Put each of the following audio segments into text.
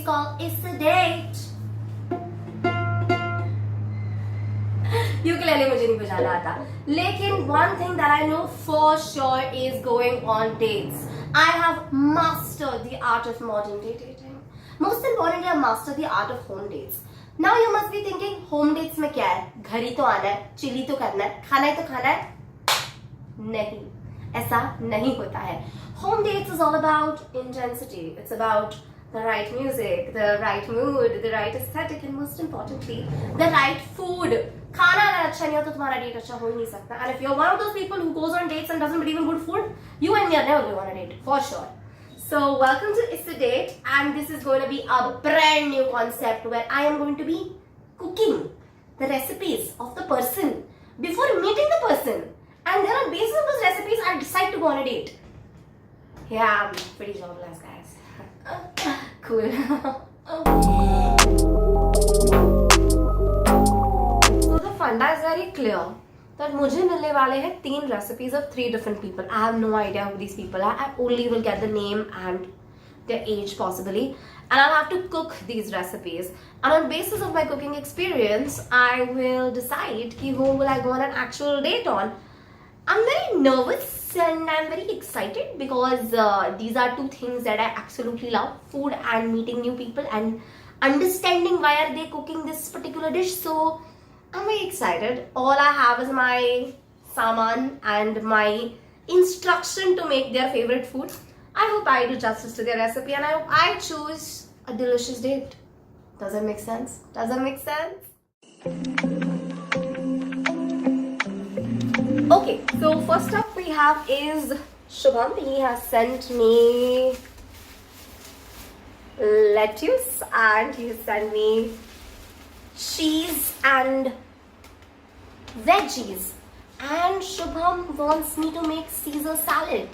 called It's a Date. Ukulele मुझे नहीं बजाना आता, लेकिन one thing that I know for sure is going on dates. I have mastered the art of modern day dating. Most importantly, I have mastered the art of home dates. Now you must be thinking, home dates में क्या है? घर ही तो आना है, chilli तो करना है, खाना ही तो खाना है. नहीं, ऐसा नहीं होता है. Home dates is all about intensity. It's about the right music, the right mood, the right aesthetic, and most importantly, the right food. खाना अगर अच्छा नहीं हो तो तुम्हारा डेट अच्छा हो ही नहीं सकता. And if you're one of those people who goes on dates and doesn't believe in good food, you and me are never going on a date, for sure. So welcome to It's a Date, and this is going to be a brand new concept where I am going to be cooking the recipes of the person before meeting the person. And then on basis of those recipes, I decide to go on a date. Yeah, I'm pretty jobless, guys. Cool. So the funda is very clear that मुझे मिलने वाले हैं 3 recipes of 3 different people. I have no idea who these people are. I only will get the name and their age possibly, and I'll have to cook these recipes. And on basis of my cooking experience, I will decide who will I go on an actual date on. I'm very nervous and I'm very excited because these are 2 things that I absolutely love: food and meeting new people and understanding why are they cooking this particular dish. So I'm very excited. All I have is my saman and my instruction to make their favorite food. I hope I do justice to their recipe and I hope I choose a delicious date. Does that make sense? Does that make sense? Okay, so first up we have is Shubham. He has sent me lettuce and he has sent me cheese and veggies, and Shubham wants me to make Caesar salad.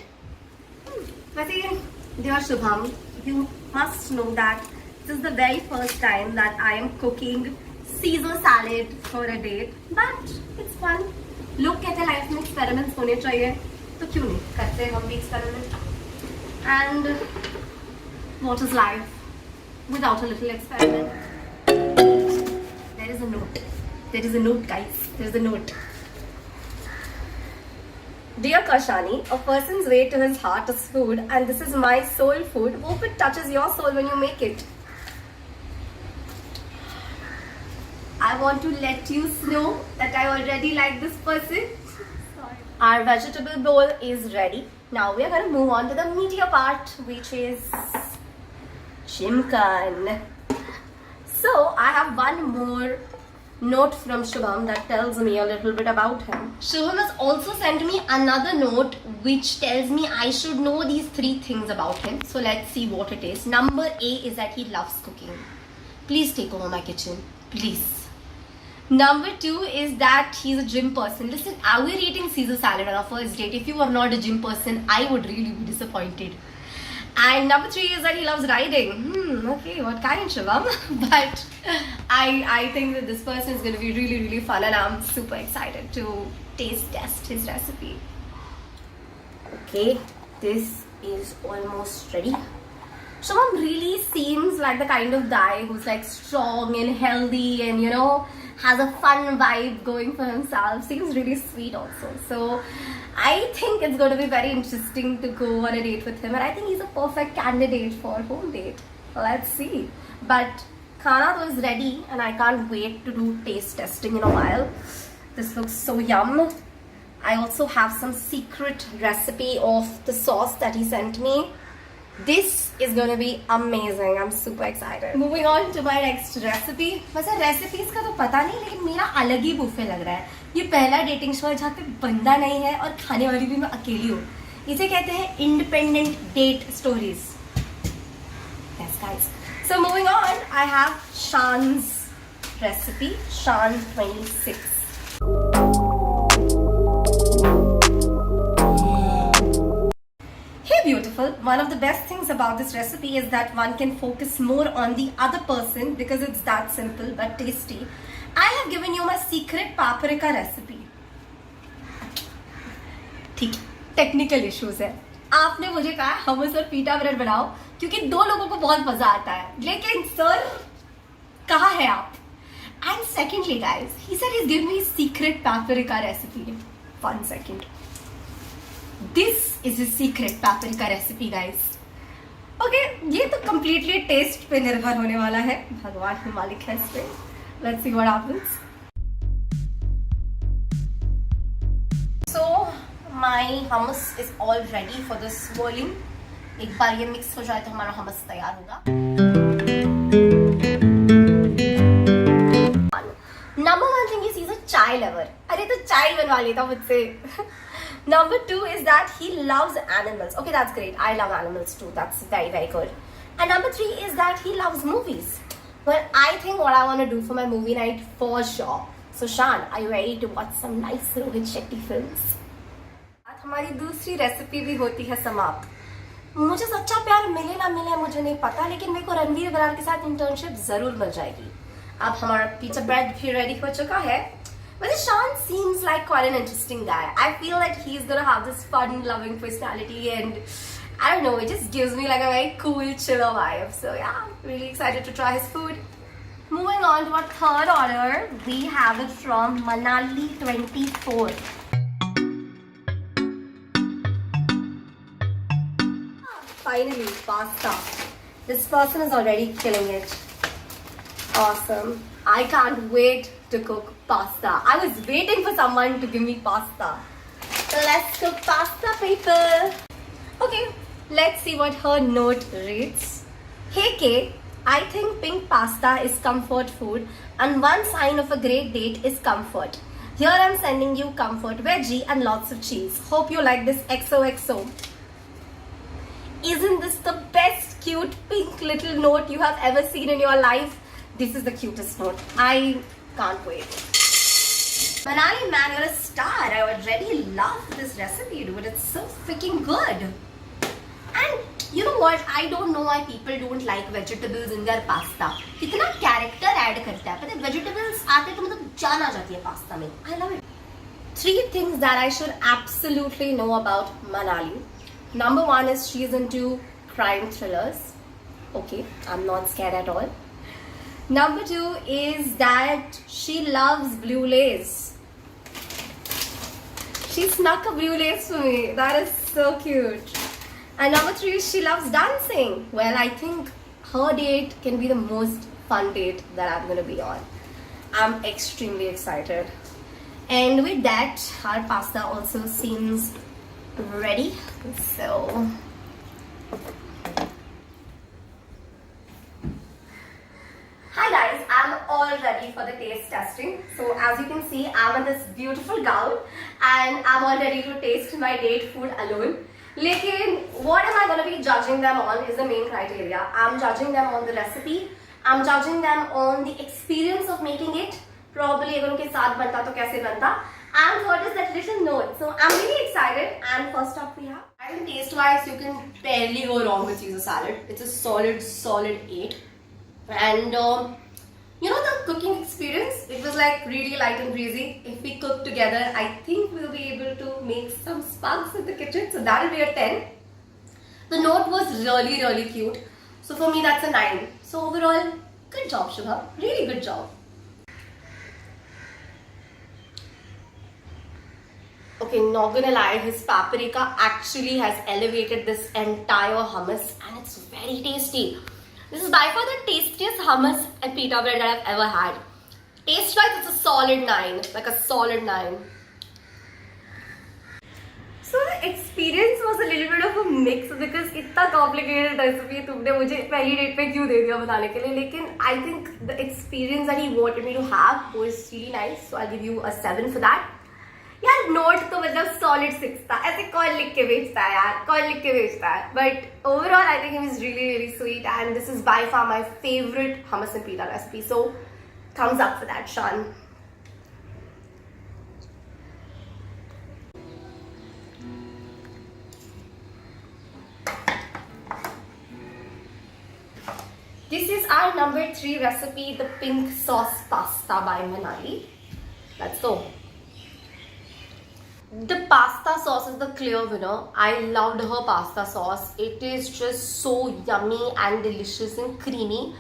Dear Shubham, you must know that this is the very first time that I am cooking Caesar salad for a date, but it's fun. लोग कहते हैं life में experiments होने चाहिए, तो क्यों नहीं करते हम भी experiment. And what is life without a little experiment? There is a note. There is a note, guys. There is a note. Dear Kashani, a person's way to his heart is food, and this is my soul food. Hope it touches your soul when you make it. I want to let you know that I already like this person. Sorry. Our vegetable bowl is ready. Now we are going to move on to the meatier part, which is chimkan. So I have one more note from Shubham that tells me a little bit about him. Shubham has also sent me another note which tells me I should know these 3 things about him. So let's see what it is. Number A is that he loves cooking. Please take over my kitchen. Please. Number 2 is that he's a gym person. Listen, we're eating Caesar salad on our first date. If you are not a gym person, I would really be disappointed. And number 3 is that he loves riding. Okay, what kind, Shubham? But I think that this person is going to be really, really fun, and I'm super excited to test his recipe. Okay, this is almost ready. Shubham really seems like the kind of guy who's like strong and healthy and has a fun vibe going for himself. Seems really sweet also. So I think it's going to be very interesting to go on a date with him, and I think he's a perfect candidate for a home date. Let's see. But khana though is ready, and I can't wait to do taste testing in a while. This looks so yum. I also have some secret recipe of the sauce that he sent me. This is going to be amazing. I'm super excited. Moving on to my next recipe. वैसे recipes का तो पता नहीं, लेकिन मेरा अलग ही buffet लग रहा है. ये पहला डेटिंग शो है जहाँ पे बंदा नहीं है और खाने वाली भी मैं अकेली हूँ. इसे कहते हैं independent date stories. Yes, guys. So moving on, I have Shan's recipe. Shan 26. Beautiful. One of the best things about this recipe is that one can focus more on the other person because it's that simple but tasty. I have given you my secret paprika recipe. ठीक, technical issues है. आपने मुझे कहा हमस और पीटा bread बनाओ क्योंकि 2 लोगों को बहुत मजा आता है, लेकिन सर कहाँ है आप? And secondly guys, he said he's given me secret paprika recipe. 1 second. This is his secret paprika recipe, guys. Okay, ये तो completely टेस्ट पे निर्भर होने वाला है, भगवान ही मालिक है इस पे. Let's see what happens. So my hummus is all ready for the swirling. एक बार ये मिक्स हो जाए तो हमारा hummus तैयार होगा. Number 1 thing is he's a chai lover. अरे तो चाय बनवा लेता मुझसे. Number 2 is that he loves animals. Okay, that's great. I love animals too. That's very, very good. And number 3 is that he loves movies. Well, I think what I want to do for my movie night for sure. So Shan, are you ready to watch some nice Rohit Shetty films? आज हमारी दूसरी recipe भी होती है समाप्त. मुझे सच्चा प्यार मिले ना मिले मुझे नहीं पता, लेकिन मेरे को रणवीर बरार के साथ इंटर्नशिप जरूर मिल जाएगी. अब हमारा पिज़्ज़ा ब्रेड भी रेडी हो चुका है. But Sean seems like quite an interesting guy. I feel like he's gonna have this fun-loving personality, and I don't know, it just gives me like a very cool, chiller vibe. So yeah, really excited to try his food. Moving on to our third order, we have it from Manali 24. Finally, pasta. This person is already killing it. Awesome. I can't wait to cook pasta. I was waiting for someone to give me pasta. So let's cook pasta, people. Okay, let's see what her note reads. Hey Kay, I think pink pasta is comfort food and one sign of a great date is comfort. Here I'm sending you comfort veggie and lots of cheese. Hope you like this XOXO. Isn't this the best cute pink little note you have ever seen in your life? This is the cutest note. I can't wait. Manali man, you're a star. I already love this recipe, dude. It's so freaking good. And you know what? I don't know why people don't like vegetables in their pasta. कितना character add करता है. पता है vegetables आते तो मतलब जान आ जाती है pasta में. I love it. 3 things that I should absolutely know about Manali. Number 1 is she's into crime thrillers. Okay, I'm not scared at all. Number 2 is that she loves blue lace. She snuck a blue lace for me. That is so cute. And number 3 is she loves dancing. Well, I think her date can be the most fun date that I'm going to be on. I'm extremely excited. And with that, our pasta also seems ready. So hi guys, I'm all ready for the taste testing. So as you can see, I'm in this beautiful gown and I'm all ready to taste my date food alone. Lekin what am I going to be judging them on is the main criteria. I'm judging them on the recipe. I'm judging them on the experience of making it. Probably अगर उनके साथ बनता तो कैसे बनता. And what is that little note? So I'm really excited. And first up we have. I think taste wise you can barely go wrong with Caesar salad. It's a solid 8. And you know the cooking experience, it was like really light and breezy. If we cook together, I think we'll be able to make some sparks in the kitchen. So that'll be a 10. The note was really cute. So for me that's a 9. So overall, good job Shubha. Really good job. Okay, not gonna lie, his paprika actually has elevated this entire hummus and it's very tasty. This is by far the tastiest hummus and pita bread that I've ever had. Taste wise, it's a solid 9, like a solid 9. So the experience was a little bit of a mix because इतना complicated recipe तुमने मुझे पहली date पे क्यों दे दिया बताने के लिए, लेकिन I think the experience that he wanted me to have was really nice, so I'll give you a 7 for that. यार नोट तो मतलब सॉलिड 6 था. ऐसे कौन लिख के बेचता है यार, कौन लिख के बेचता है. But overall I think it was really sweet and this is by far my favourite hummus and pita recipe. So thumbs up for that, Sean. This is our number 3 recipe, the pink sauce pasta by Manali. Let's go. The pasta sauce is the clear winner. I loved her pasta sauce. It is just so yummy and delicious and creamy.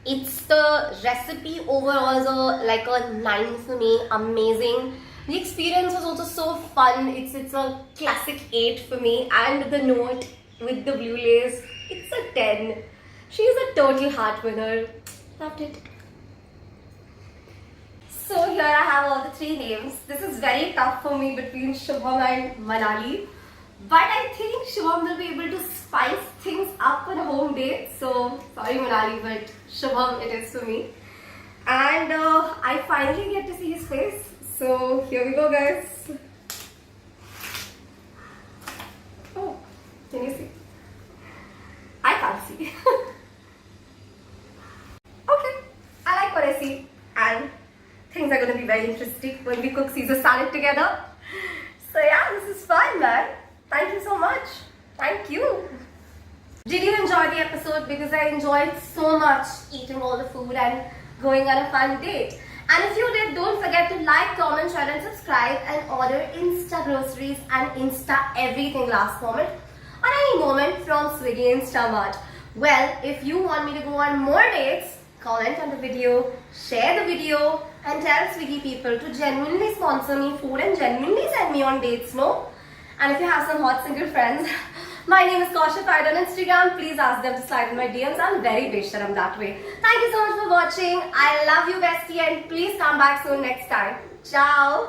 It's the recipe overall is like a 9 for me. Amazing. The experience was also so fun. It's a classic 8 for me. And the note with the blue lace, it's a 10. She's a total heart winner. Loved it. So here I have all the 3 names. This is very tough for me between Shubham and Manali. But I think Shubham will be able to spice things up on a home date. So sorry Manali, but Shubham it is for me. And I finally get to see his face. So here we go guys. Oh, can you see? I can't see. Okay, I like what I see. And things are going to be very interesting when we cook Caesar salad together. So yeah, this is fun, man. Thank you so much. Thank you. Did you enjoy the episode? Because I enjoyed so much eating all the food and going on a fun date. And if you did, don't forget to like, comment, share and subscribe and order Insta groceries and Insta everything last moment or any moment from Swiggy Instamart. Well, if you want me to go on more dates, comment on the video, share the video and tell Swiggy people to genuinely sponsor me food and genuinely send me on dates, no? And if you have some hot single friends, my name is Kaushik on Instagram. Please ask them to slide in my DMs. I'm very besharam that way. Thank you so much for watching. I love you bestie and please come back soon next time. Ciao.